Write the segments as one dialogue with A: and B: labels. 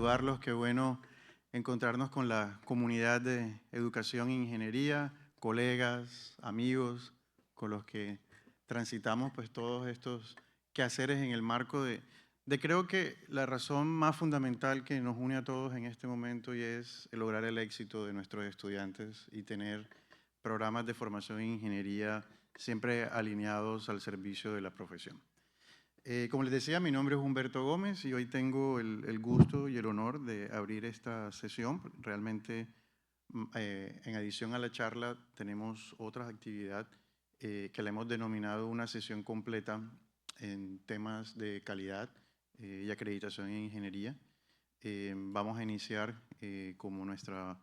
A: saludarlos. Qué bueno encontrarnos con la comunidad de educación e ingeniería, colegas, amigos, con los que transitamos pues todos estos quehaceres en el marco de creo que la razón más fundamental que nos une a todos en este momento y es lograr el éxito de nuestros estudiantes y tener programas de formación en ingeniería siempre alineados al servicio de la profesión. Como les decía, mi nombre es Humberto Gómez y hoy tengo el gusto y el honor de abrir esta sesión. Realmente, en adición a la charla, tenemos otra actividad que la hemos denominado una sesión completa en temas de calidad y acreditación en ingeniería. Vamos a iniciar, como nuestra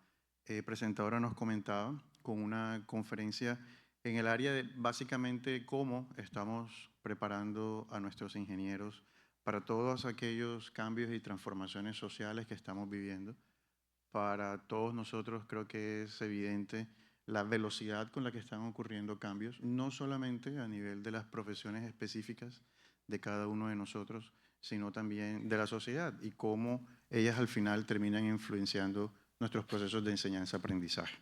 A: presentadora nos comentaba, con una conferencia en el área de básicamente cómo estamos preparando a nuestros ingenieros para todos aquellos cambios y transformaciones sociales que estamos viviendo. Para todos nosotros creo que es evidente la velocidad con la que están ocurriendo cambios, no solamente a nivel de las profesiones específicas de cada uno de nosotros, sino también de la sociedad y cómo ellas al final terminan influenciando nuestros procesos de enseñanza-aprendizaje.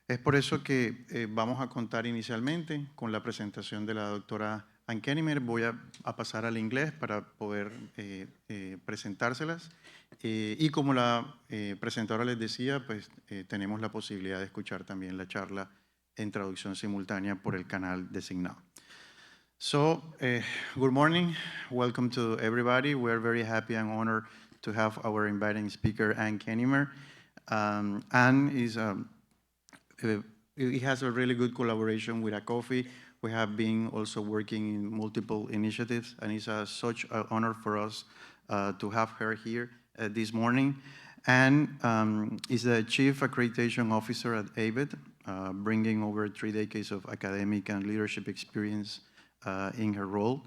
A: Es por eso que vamos a contar inicialmente con la presentación de la doctora Kenimer. Voy a pasar al inglés para poder presentárselas. Y como la presentadora les decía, pues tenemos la posibilidad de escuchar también la charla en traducción simultánea por el canal designado. So, good morning. Welcome to everybody. We're very happy and honored to have our inviting speaker, Kenimer. Anne is it has a really good collaboration with ACOFI. We have been also working in multiple initiatives, and it's such an honor for us to have her here this morning. And is the Chief Accreditation Officer at ABET, bringing over 3 decades of academic and leadership experience in her role.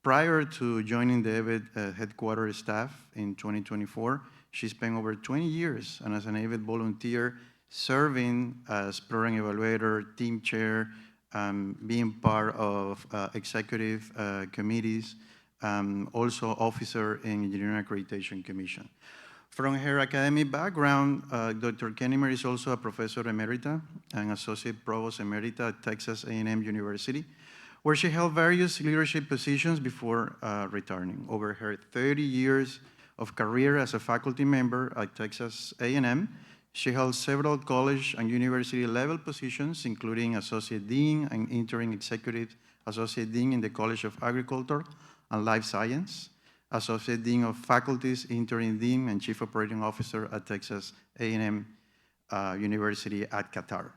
A: Prior to joining the ABET headquarters staff in 2024, she spent over 20 years and as an ABET volunteer serving as program evaluator, team chair, being part of executive committees, also officer in Engineering Accreditation Commission. From her academic background, Dr. Kenimer is also a professor emerita and associate provost emerita at Texas A&M University, where she held various leadership positions before retiring. Over her 30 years of career as a faculty member at Texas A&M, she held several college and university level positions, including Associate Dean and Interim Executive Associate Dean in the College of Agriculture and Life Science, Associate Dean of Faculties, Interim Dean, and Chief Operating Officer at Texas A&M University at Qatar,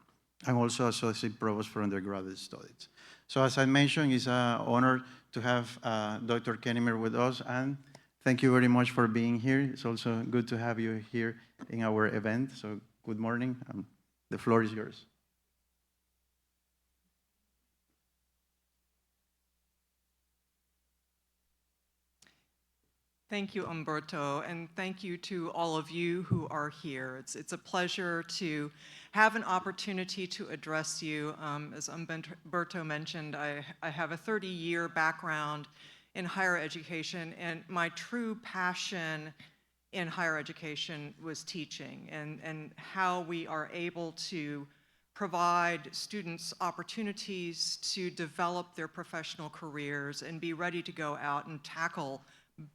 A: and also Associate Provost for Undergraduate Studies. So as I mentioned, it's an honor to have Dr. Kenimer with us, and thank you very much for being here. It's also good to have you here in our event. So good morning. The floor is yours.
B: Thank you, Humberto, and thank you to all of you who are here. It's a pleasure to have an opportunity to address you. As Humberto mentioned, I have a 30-year background in higher education, and my true passion in higher education was teaching and how we are able to provide students opportunities to develop their professional careers and be ready to go out and tackle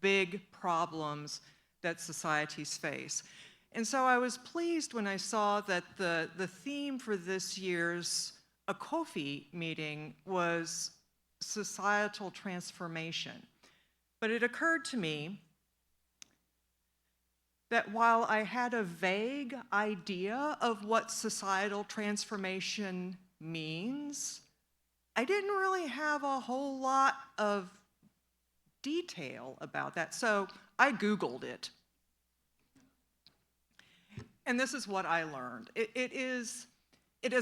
B: big problems that societies face. And so I was pleased when I saw that the theme for this year's ACOFI meeting was societal transformation. But it occurred to me that while I had a vague idea of what societal transformation means, I didn't really have a whole lot of detail about that. So I Googled it. And this is what I learned. It is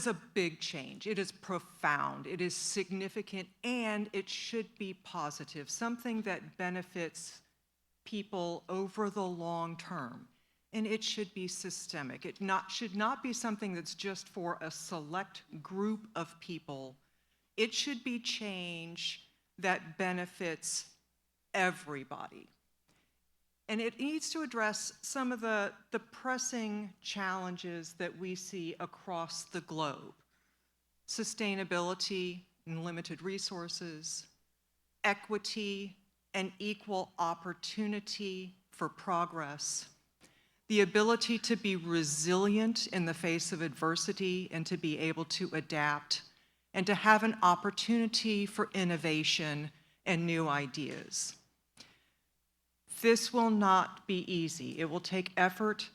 B: a big change. It is profound. It is significant, and it should be positive, something that benefits people over the long term. And it should be systemic. It should not be something that's just for a select group of people. It should be change that benefits everybody. And it needs to address some of the pressing challenges that we see across the globe. Sustainability and limited resources, equity and equal opportunity for progress, the ability to be resilient in the face of adversity and to be able to adapt, and to have an opportunity for innovation and new ideas. This will not be easy. It will take effort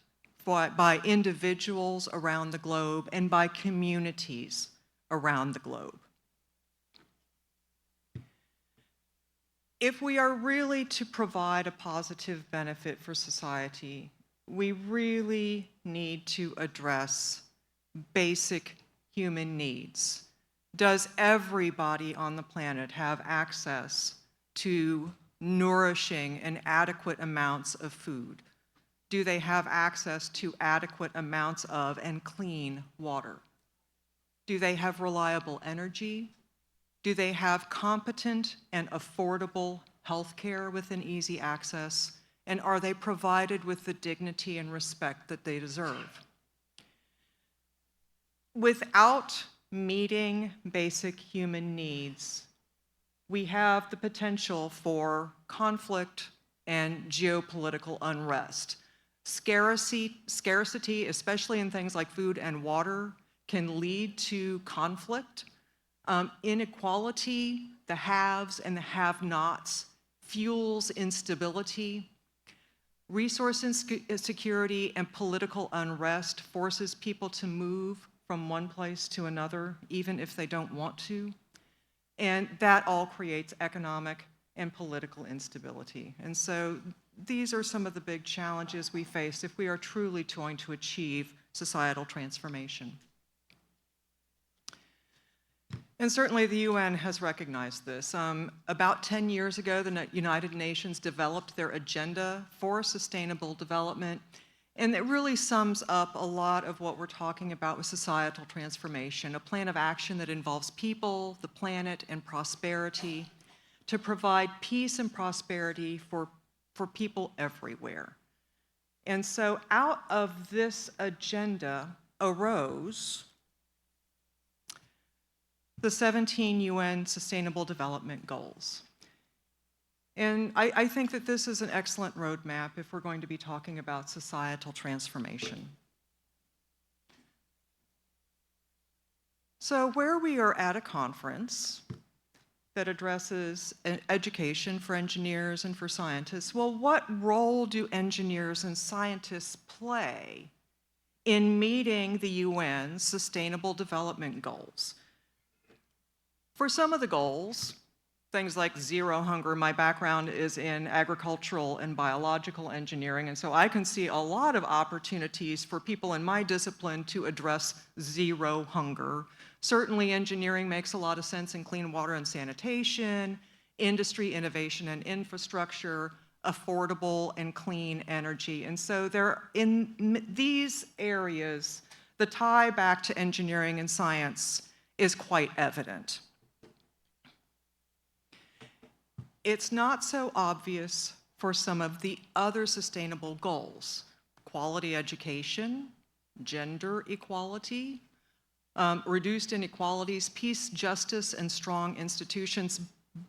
B: by individuals around the globe and by communities around the globe. If we are really to provide a positive benefit for society, we really need to address basic human needs. Does everybody on the planet have access to nourishing and adequate amounts of food? Do they have access to adequate amounts of and clean water? Do they have reliable energy? Do they have competent and affordable health care within easy access? And are they provided with the dignity and respect that they deserve? Without meeting basic human needs, we have the potential for conflict and geopolitical unrest. Scarcity, especially in things like food and water, can lead to conflict. Inequality, the haves and the have-nots, fuels instability. Resource insecurity and political unrest forces people to move from one place to another, even if they don't want to. And that all creates economic and political instability. And so these are some of the big challenges we face if we are truly going to achieve societal transformation. And certainly the UN has recognized this. About 10 years ago, the United Nations developed their agenda for sustainable development, and it really sums up a lot of what we're talking about with societal transformation, a plan of action that involves people, the planet, and prosperity to provide peace and prosperity for people everywhere. And so out of this agenda arose the 17 UN Sustainable Development Goals. And I think that this is an excellent roadmap if we're going to be talking about societal transformation. So where we are at a conference that addresses education for engineers and for scientists, well, what role do engineers and scientists play in meeting the UN's Sustainable Development Goals? For some of the goals, things like zero hunger, my background is in agricultural and biological engineering, and so I can see a lot of opportunities for people in my discipline to address zero hunger. Certainly engineering makes a lot of sense in clean water and sanitation, industry, innovation and infrastructure, affordable and clean energy. And so in these areas, the tie back to engineering and science is quite evident. It's not so obvious for some of the other sustainable goals: quality education, gender equality, reduced inequalities, peace, justice, and strong institutions.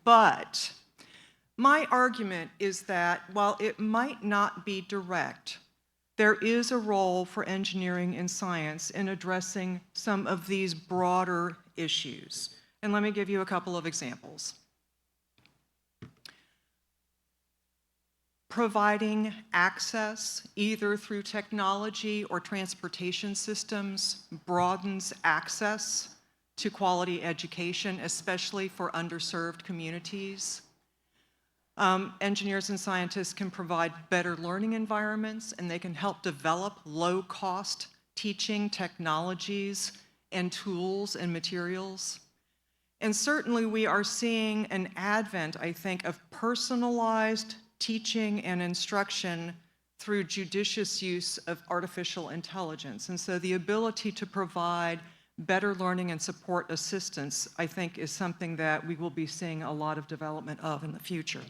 B: But my argument is that while it might not be direct, there is a role for engineering and science in addressing some of these broader issues. And let me give you a couple of examples. Providing access, either through technology or transportation systems, broadens access to quality education, especially for underserved communities. Engineers and scientists can provide better learning environments, and they can help develop low-cost teaching technologies and tools and materials. And certainly we are seeing an advent, I think, of personalized teaching and instruction through judicious use of artificial intelligence. And so the ability to provide better learning and support assistance, I think, is something that we will be seeing a lot of development of in the future.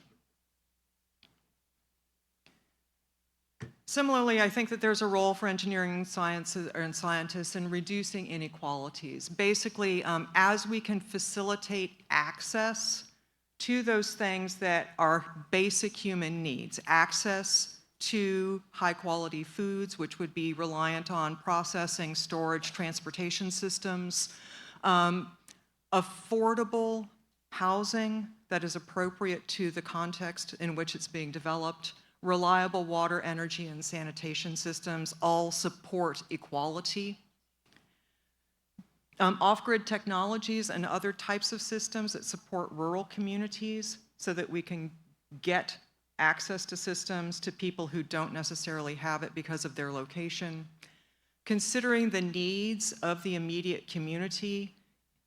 B: Similarly, I think that there's a role for engineering sciences and scientists in reducing inequalities. Basically, as we can facilitate access to those things that are basic human needs, access to high-quality foods, which would be reliant on processing, storage, transportation systems, affordable housing that is appropriate to the context in which it's being developed, reliable water, energy, and sanitation systems all support equality. Off-grid technologies and other types of systems that support rural communities so that we can get access to systems to people who don't necessarily have it because of their location. Considering the needs of the immediate community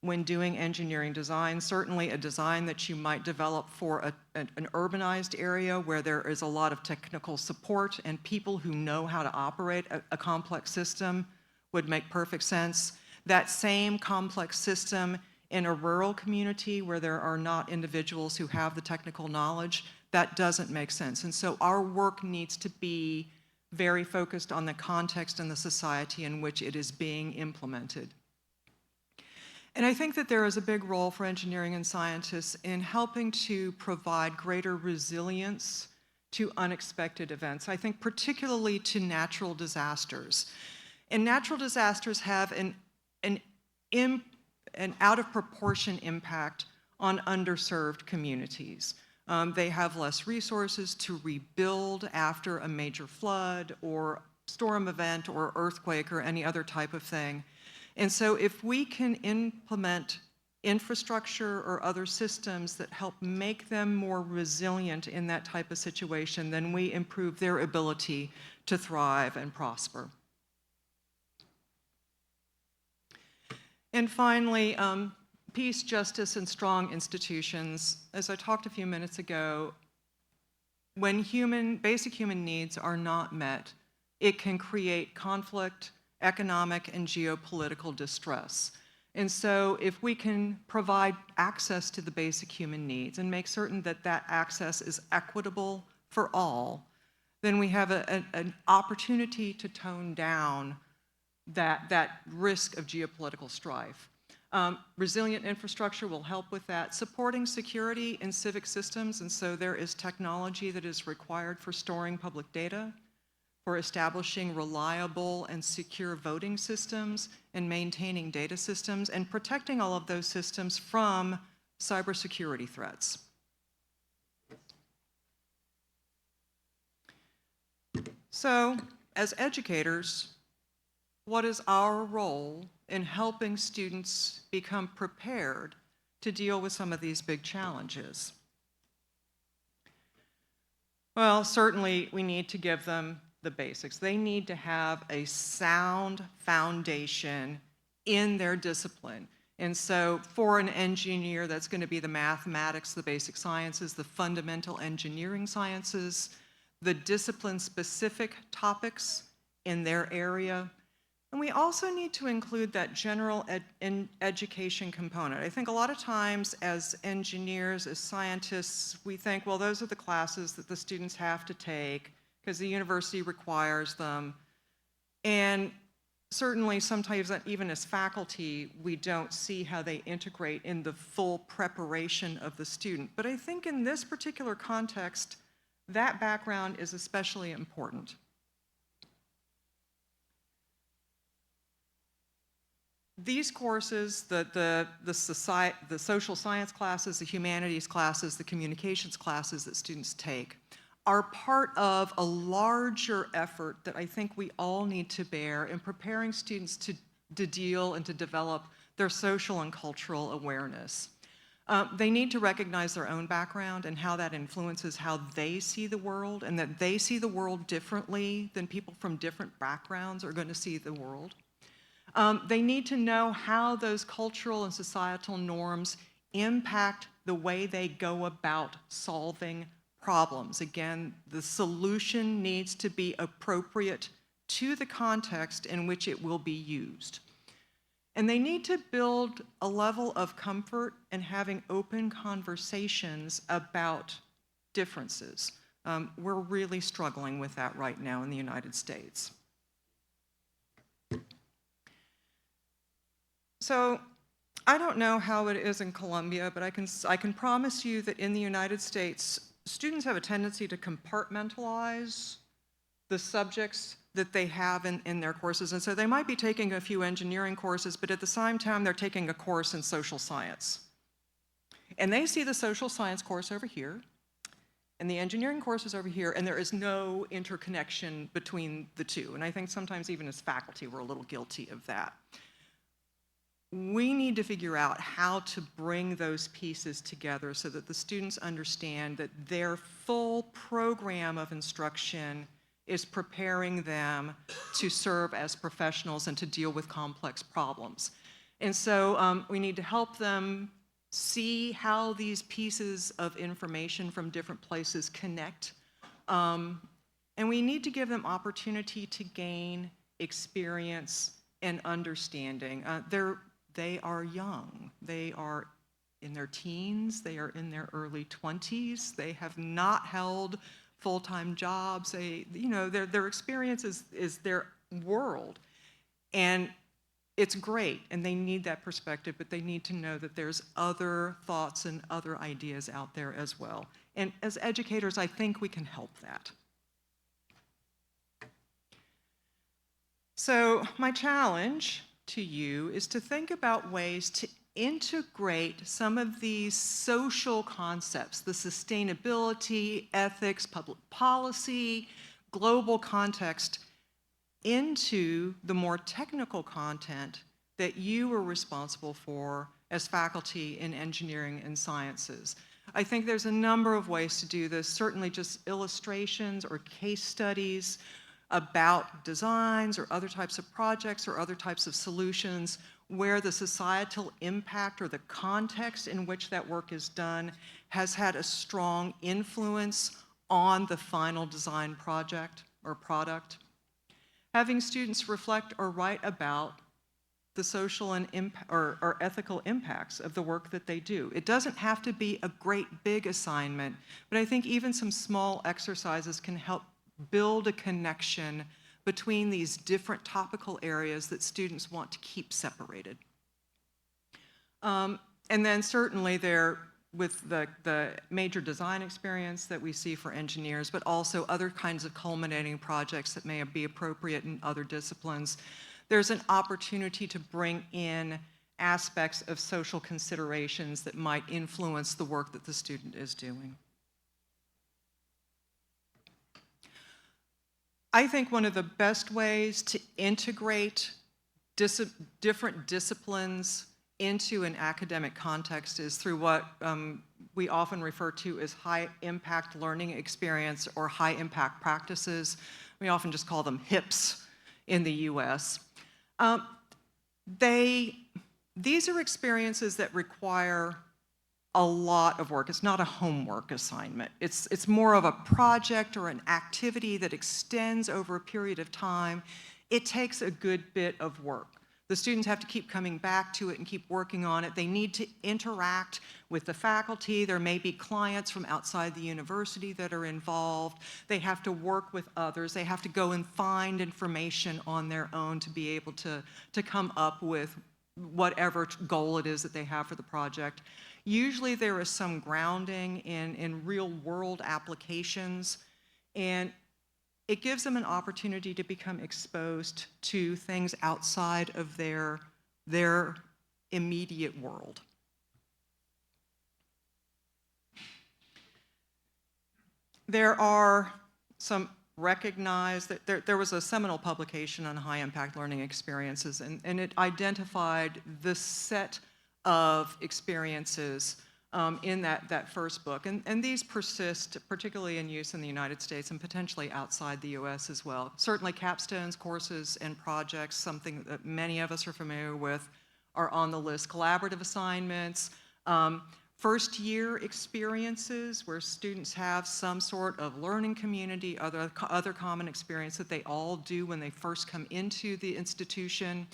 B: when doing engineering design, certainly a design that you might develop for an urbanized area where there is a lot of technical support and people who know how to operate a complex system would make perfect sense. That same complex system in a rural community where there are not individuals who have the technical knowledge, that doesn't make sense. And so our work needs to be very focused on the context and the society in which it is being implemented. And I think that there is a big role for engineering and scientists in helping to provide greater resilience to unexpected events. I think particularly to natural disasters. And natural disasters have an out of proportion impact on underserved communities. They have less resources to rebuild after a major flood or storm event or earthquake or any other type of thing. And so if we can implement infrastructure or other systems that help make them more resilient in that type of situation, then we improve their ability to thrive and prosper. And finally, peace, justice, and strong institutions. As I talked a few minutes ago, when basic human needs are not met, it can create conflict, economic, and geopolitical distress. And so if we can provide access to the basic human needs and make certain that that access is equitable for all, then we have an opportunity to tone down that risk of geopolitical strife. Resilient infrastructure will help with that. Supporting security in civic systems, and so there is technology that is required for storing public data, for establishing reliable and secure voting systems and maintaining data systems and protecting all of those systems from cybersecurity threats. So, as educators, what is our role in helping students become prepared to deal with some of these big challenges? Well, certainly we need to give them the basics. They need to have a sound foundation in their discipline. And so for an engineer, that's going to be the mathematics, the basic sciences, the fundamental engineering sciences, the discipline-specific topics in their area. And we also need to include that general education component. I think a lot of times as engineers, as scientists, we think, well, those are the classes that the students have to take because the university requires them. And certainly sometimes even as faculty, we don't see how they integrate in the full preparation of the student. But I think in this particular context, that background is especially important. These courses, the social science classes, the humanities classes, the communications classes that students take, are part of a larger effort that I think we all need to bear in preparing students to deal and to develop their social and cultural awareness. They need to recognize their own background and how that influences how they see the world, and that they see the world differently than people from different backgrounds are going to see the world. They need to know how those cultural and societal norms impact the way they go about solving problems. Again, the solution needs to be appropriate to the context in which it will be used. And they need to build a level of comfort in having open conversations about differences. We're really struggling with that right now in the United States. So I don't know how it is in Colombia, but I can promise you that in the United States, students have a tendency to compartmentalize the subjects that they have in their courses. And so they might be taking a few engineering courses, but at the same time, they're taking a course in social science. And they see the social science course over here, and the engineering course is over here, and there is no interconnection between the two. And I think sometimes even as faculty, we're a little guilty of that. We need to figure out how to bring those pieces together so that the students understand that their full program of instruction is preparing them to serve as professionals and to deal with complex problems. And so we need to help them see how these pieces of information from different places connect. And we need to give them opportunity to gain experience and understanding. They are young. They are in their teens. They are in their early 20s. They have not held full-time jobs. Their experience is their world. And it's great, and they need that perspective, but they need to know that there's other thoughts and other ideas out there as well. And as educators, I think we can help that. So my challenge to you is to think about ways to integrate some of these social concepts, the sustainability, ethics, public policy, global context, into the more technical content that you are responsible for as faculty in engineering and sciences. I think there's a number of ways to do this, certainly just illustrations or case studies about designs or other types of projects or other types of solutions where the societal impact or the context in which that work is done has had a strong influence on the final design project or product. Having students reflect or write about the social and or ethical impacts of the work that they do. It doesn't have to be a great big assignment, but I think even some small exercises can help build a connection between these different topical areas that students want to keep separated. And then certainly with the major design experience that we see for engineers, but also other kinds of culminating projects that may be appropriate in other disciplines, there's an opportunity to bring in aspects of social considerations that might influence the work that the student is doing. I think one of the best ways to integrate different disciplines into an academic context is through what we often refer to as high-impact learning experience or high-impact practices. We often just call them HIPs in the US. These are experiences that require a lot of work. It's not a homework assignment. It's more of a project or an activity that extends over a period of time. It takes a good bit of work. The students have to keep coming back to it and keep working on it. They need to interact with the faculty. There may be clients from outside the university that are involved. They have to work with others. They have to go and find information on their own to be able to come up with whatever goal it is that they have for the project. Usually there is some grounding in real-world applications, and it gives them an opportunity to become exposed to things outside of their immediate world. There are some recognized that there was a seminal publication on high-impact learning experiences, and it identified the set of experiences in that first book. And these persist, particularly in use in the United States and potentially outside the US as well. Certainly capstones, courses, and projects, something that many of us are familiar with, are on the list. Collaborative assignments, first year experiences where students have some sort of learning community, other common experience that they all do when they first come into the institution.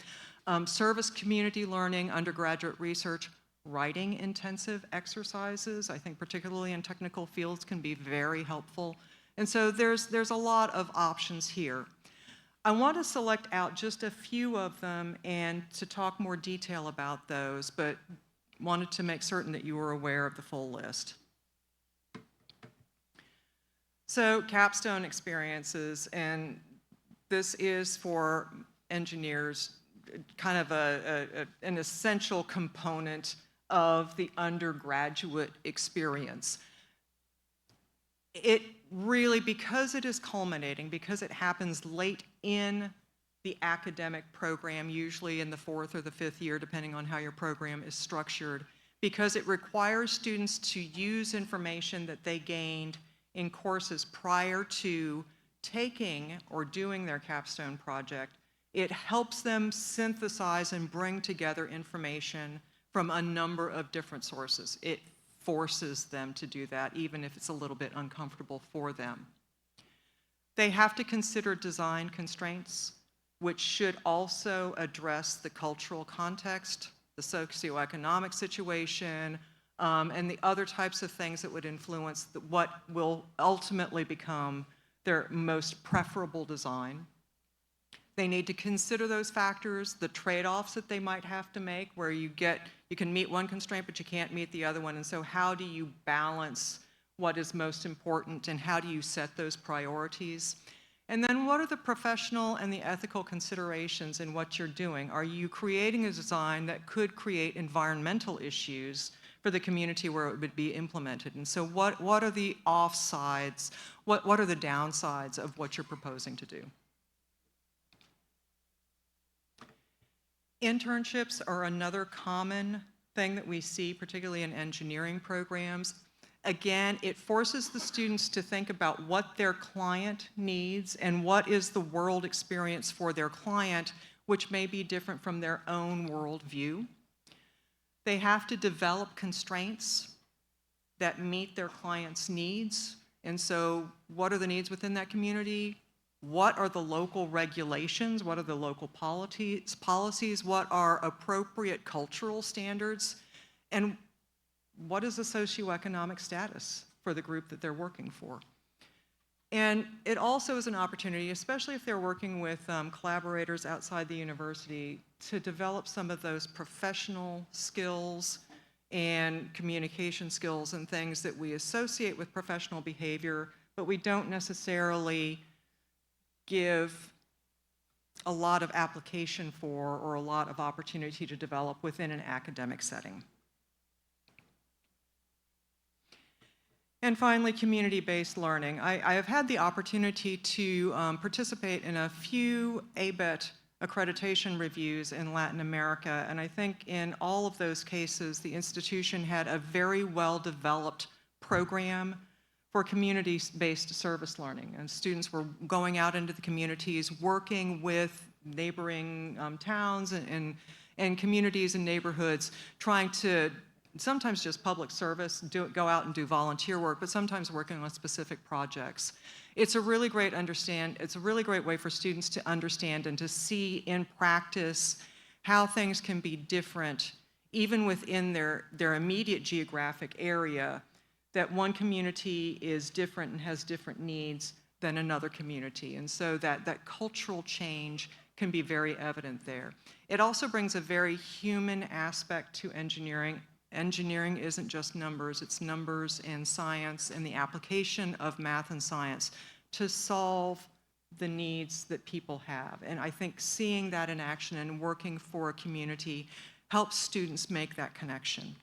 B: Service community learning, undergraduate research, writing intensive exercises, I think particularly in technical fields can be very helpful And so there's a lot of options here. I want to select out just a few of them and to talk more detail about those, but wanted to make certain that you were aware of the full list. So capstone experiences, and this is for engineers kind of an essential component of the undergraduate experience. It really, because it is culminating, because it happens late in the academic program, usually in the 4th or the 5th year, depending on how your program is structured, because it requires students to use information that they gained in courses prior to taking or doing their capstone project. It helps them synthesize and bring together information from a number of different sources. It forces them to do that, even if it's a little bit uncomfortable for them. They have to consider design constraints, which should also address the cultural context, the socioeconomic situation, and the other types of things that would influence what will ultimately become their most preferable design. They need to consider those factors, the trade-offs that they might have to make, where you can meet one constraint, but you can't meet the other one. And so how do you balance what is most important, and how do you set those priorities? And then what are the professional and the ethical considerations in what you're doing? Are you creating a design that could create environmental issues for the community where it would be implemented? And so what are the offsides, what are the downsides of what you're proposing to do? Internships are another common thing that we see, particularly in engineering programs. Again, it forces the students to think about what their client needs and what is the world experience for their client, which may be different from their own worldview. They have to develop constraints that meet their client's needs. And so what are the needs within that community? What are the local regulations? What are the local policies? What are appropriate cultural standards? And what is the socioeconomic status for the group that they're working for? And it also is an opportunity, especially if they're working with collaborators outside the university, to develop some of those professional skills and communication skills and things that we associate with professional behavior, but we don't necessarily give a lot of application for or a lot of opportunity to develop within an academic setting. And finally, community-based learning. I have had the opportunity to participate in a few ABET accreditation reviews in Latin America, and I think in all of those cases, the institution had a very well-developed program for community-based service learning. And students were going out into the communities, working with neighboring towns and communities and neighborhoods, trying to, sometimes just public service, go out and do volunteer work, but sometimes working on specific projects. It's a really great way for students to understand and to see in practice how things can be different, even within their immediate geographic area, that one community is different and has different needs than another community. And so that cultural change can be very evident there. It also brings a very human aspect to engineering. Engineering isn't just numbers, it's numbers and science and the application of math and science to solve the needs that people have. And I think seeing that in action and working for a community helps students make that connection.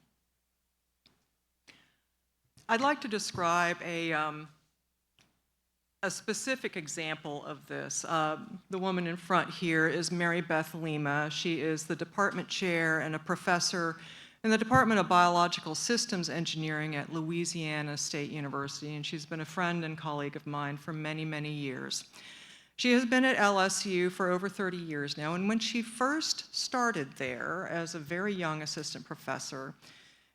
B: I'd like to describe a specific example of this. The woman in front here is Mary Beth Lima. She is the department chair and a professor in the Department of Biological Systems Engineering at Louisiana State University, and she's been a friend and colleague of mine for many, many years. She has been at LSU for over 30 years now, and when she first started there as a very young assistant professor,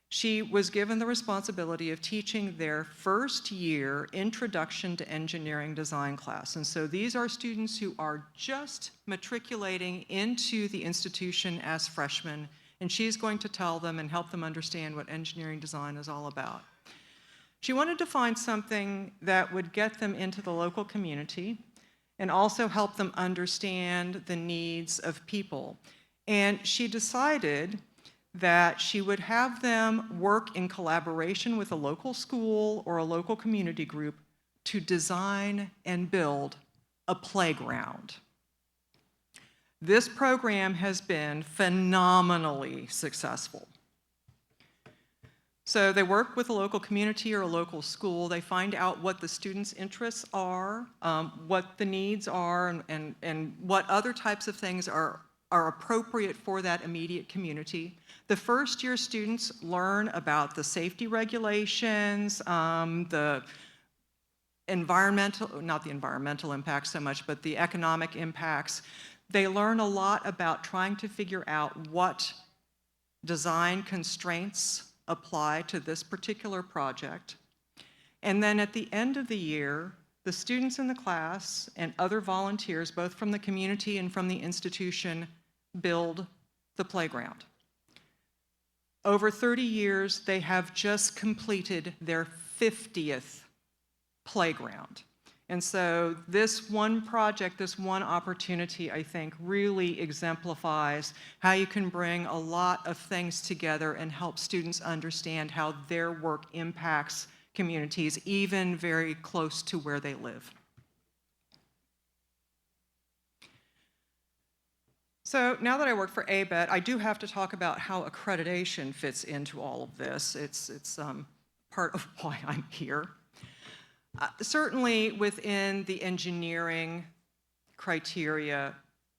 B: she was given the responsibility of teaching their first year Introduction to Engineering Design class. And so these are students who are just matriculating into the institution as freshmen, and she's going to tell them and help them understand what engineering design is all about. She wanted to find something that would get them into the local community and also help them understand the needs of people. And she decided that she would have them work in collaboration with a local school or a local community group to design and build a playground. This program has been phenomenally successful. So they work with a local community or a local school. They find out what the students' interests are, what the needs are, and what other types of things are appropriate for that immediate community. The first-year students learn about the safety regulations, the environmental, not the environmental impacts so much, but the economic impacts. They learn a lot about trying to figure out what design constraints apply to this particular project. And then at the end of the year, the students in the class and other volunteers, both from the community and from the institution, build the playground. Over 30 years, they have just completed their 50th playground. And so this one project, this one opportunity, I think, really exemplifies how you can bring a lot of things together and help students understand how their work impacts communities, even very close to where they live. So now that I work for ABET, I do have to talk about how accreditation fits into all of this. It's part of why I'm here. Certainly within the engineering criteria,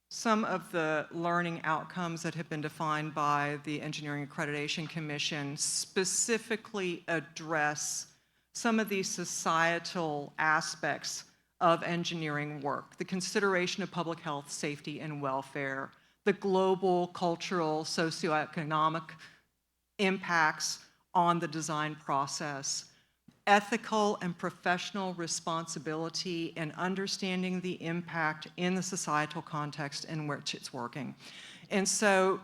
B: some of the learning outcomes that have been defined by the Engineering Accreditation Commission specifically address some of these societal aspects of engineering work, the consideration of public health, safety, and welfare, the global, cultural, socioeconomic impacts on the design process, ethical and professional responsibility, and understanding the impact in the societal context in which it's working. And so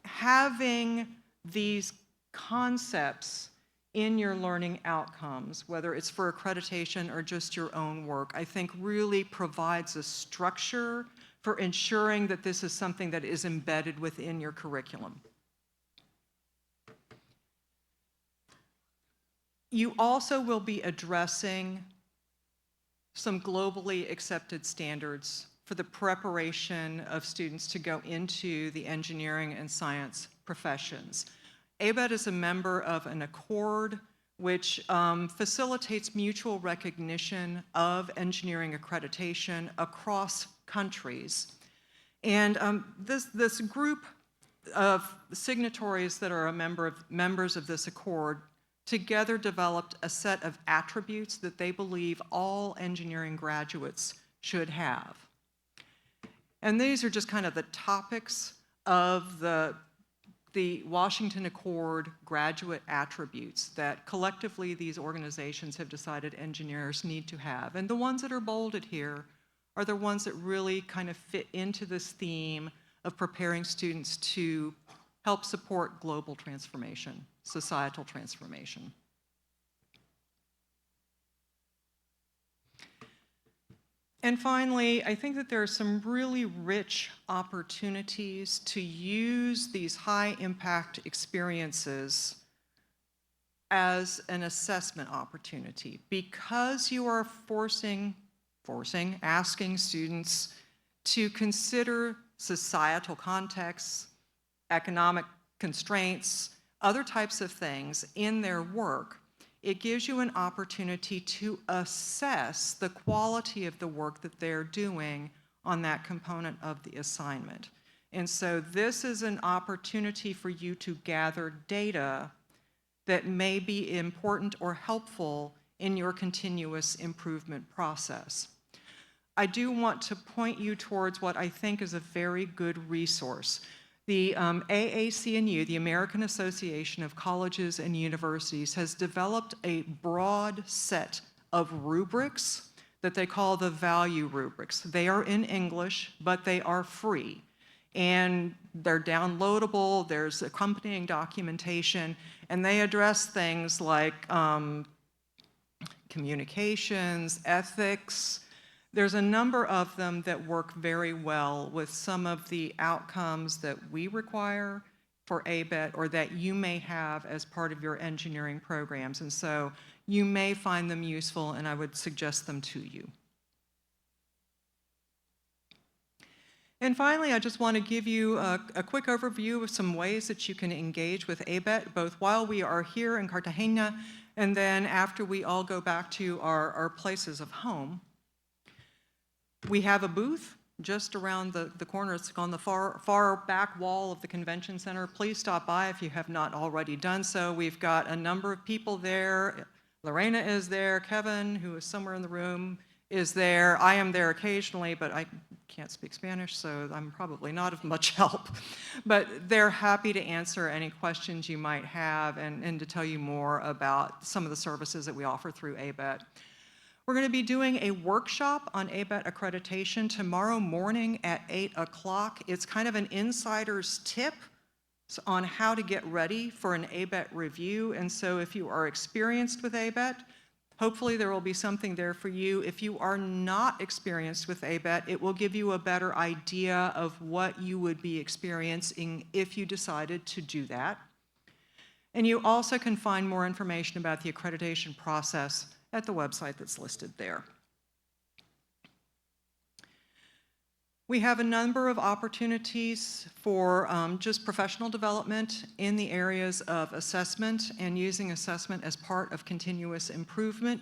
B: having these concepts in your learning outcomes, whether it's for accreditation or just your own work, I think really provides a structure for ensuring that this is something that is embedded within your curriculum. You also will be addressing some globally accepted standards for the preparation of students to go into the engineering and science professions. ABET is a member of an accord which facilitates mutual recognition of engineering accreditation across countries. And this group of signatories that are members of this accord together developed a set of attributes that they believe all engineering graduates should have. And these are just kind of the topics of the Washington Accord graduate attributes that collectively these organizations have decided engineers need to have. And the ones that are bolded here are the ones that really kind of fit into this theme of preparing students to help support global transformation, societal transformation. And finally, I think that there are some really rich opportunities to use these high-impact experiences as an assessment opportunity, because you are asking students to consider societal contexts, economic constraints, other types of things in their work. It gives you an opportunity to assess the quality of the work that they're doing on that component of the assignment. And so this is an opportunity for you to gather data that may be important or helpful in your continuous improvement process. I do want to point you towards what I think is a very good resource. The AAC&U, the American Association of Colleges and Universities, has developed a broad set of rubrics that they call the value rubrics. They are in English, but they are free. And they're downloadable, there's accompanying documentation, and they address things like communications, ethics. There's a number of them that work very well with some of the outcomes that we require for ABET or that you may have as part of your engineering programs. And so you may find them useful, and I would suggest them to you. And finally, I just want to give you a quick overview of some ways that you can engage with ABET, both while we are here in Cartagena and then after we all go back to our places of home. We have a booth just around the corner. It's on the far back wall of the convention center. Please stop by if you have not already done so. We've got a number of people there. Lorena is there. Kevin, who is somewhere in the room, is there. I am there occasionally, but I can't speak Spanish, so I'm probably not of much help. But they're happy to answer any questions you might have and to tell you more about some of the services that we offer through ABET. We're going to be doing a workshop on ABET accreditation tomorrow morning at 8 o'clock. It's kind of an insider's tip on how to get ready for an ABET review. And so if you are experienced with ABET, hopefully there will be something there for you. If you are not experienced with ABET, it will give you a better idea of what you would be experiencing if you decided to do that. And you also can find more information about the accreditation process at the website that's listed there. We have a number of opportunities for just professional development in the areas of assessment and using assessment as part of continuous improvement.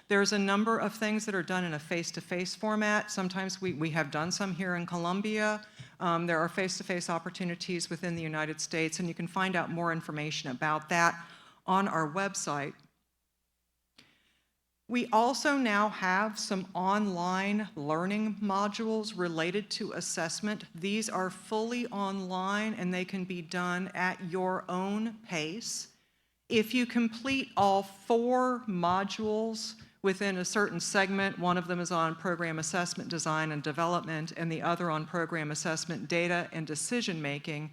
B: There's a number of things that are done in a face-to-face format. Sometimes we have done some here in Colombia. There are face-to-face opportunities within the United States, and you can find out more information about that on our website. We also now have some online learning modules related to assessment. These are fully online and they can be done at your own pace. If you complete all 4 modules within a certain segment, one of them is on program assessment design and development and the other on program assessment data and decision making,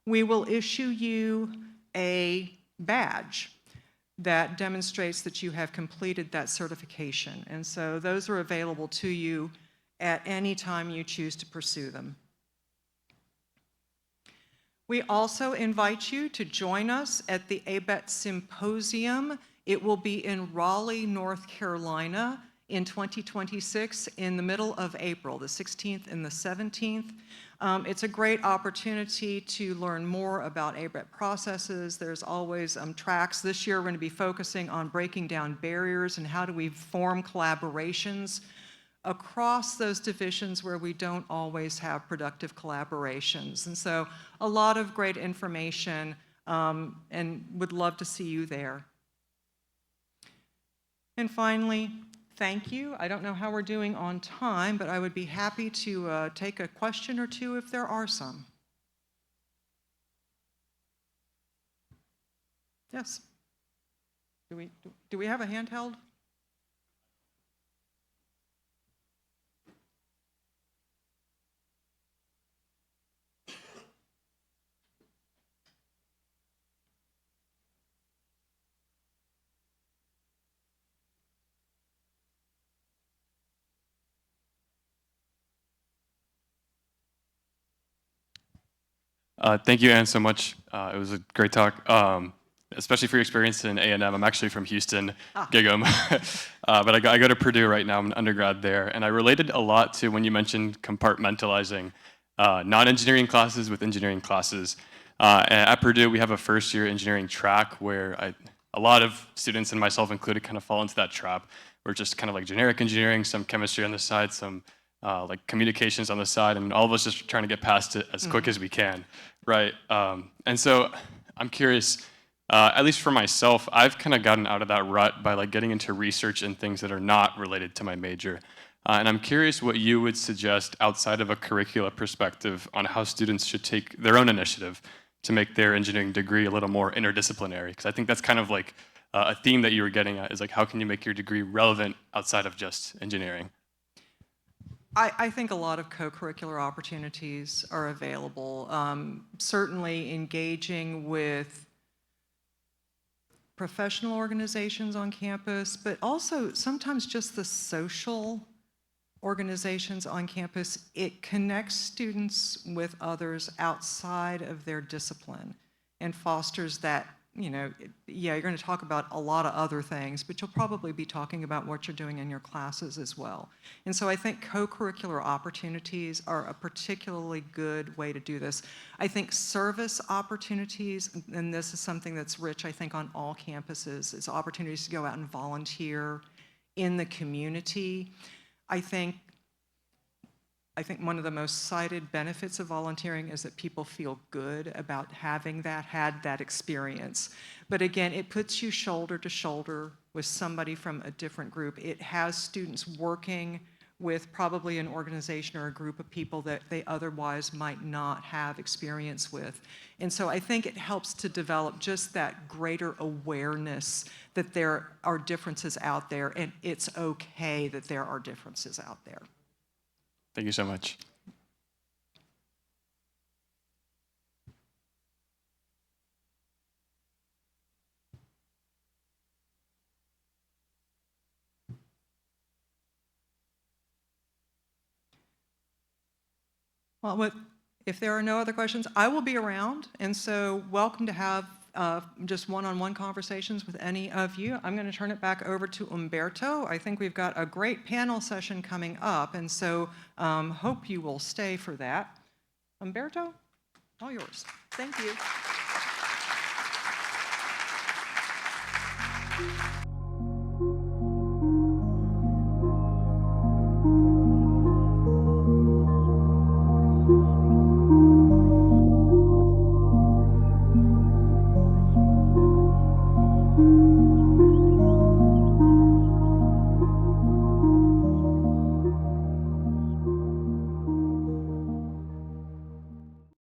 B: we will issue you a badge that demonstrates that you have completed that certification. And so those are available to you at any time you choose to pursue them. We also invite you to join us at the ABET Symposium. It will be in Raleigh, North Carolina in 2026 in the middle of April, the 16th and the 17th. It's a great opportunity to learn more about ABET processes. There's always tracks. This year we're going to be focusing on breaking down barriers and how do we form collaborations across those divisions where we don't always have productive collaborations. And so a lot of great information and would love to see you there. And finally, thank you. I don't know how we're doing on time, but I would be happy to take a question or two if there are some. Yes. Do we have a handheld?
C: Thank you, Anne, so much. It was a great talk, especially for your experience in A&M. I'm actually from Houston, Gig'em, but I go to Purdue right now. I'm an undergrad there, and I related a lot to when you mentioned compartmentalizing non-engineering classes with engineering classes. At Purdue, we have a first-year engineering track where a lot of students, and myself included, kind of fall into that trap. We're just kind of like generic engineering, some chemistry on the side, some like communications on the side, and all of us just trying to get past it as quick as we can, right? And so I'm curious, at least for myself, I've kind of gotten out of that rut by like getting into research and things that are not related to my major. And I'm curious what you would suggest outside of a curricula perspective on how students should take their own initiative to make their engineering degree a little more interdisciplinary, because I think that's kind of like a theme that you were getting at, is like how can you make your degree relevant outside of just engineering?
B: I think a lot of co-curricular opportunities are available. Certainly engaging with professional organizations on campus, but also sometimes just the social organizations on campus. It connects students with others outside of their discipline and fosters that, yeah, you're going to talk about a lot of other things, but you'll probably be talking about what you're doing in your classes as well. And so I think co-curricular opportunities are a particularly good way to do this. I think service opportunities, and this is something that's rich, I think, on all campuses, is opportunities to go out and volunteer in the community. I think one of the most cited benefits of volunteering is that people feel good about having had that experience. But again, it puts you shoulder to shoulder with somebody from a different group. It has students working with probably an organization or a group of people that they otherwise might not have experience with. And so I think it helps to develop just that greater awareness that there are differences out there, and it's okay that there are differences out there.
C: Thank you so much.
B: Well, if there are no other questions, I will be around, and so welcome to have just one-on-one conversations with any of you. I'm going to turn it back over to Humberto. I think we've got a great panel session coming up, and so hope you will stay for that. Humberto, all yours. Thank you.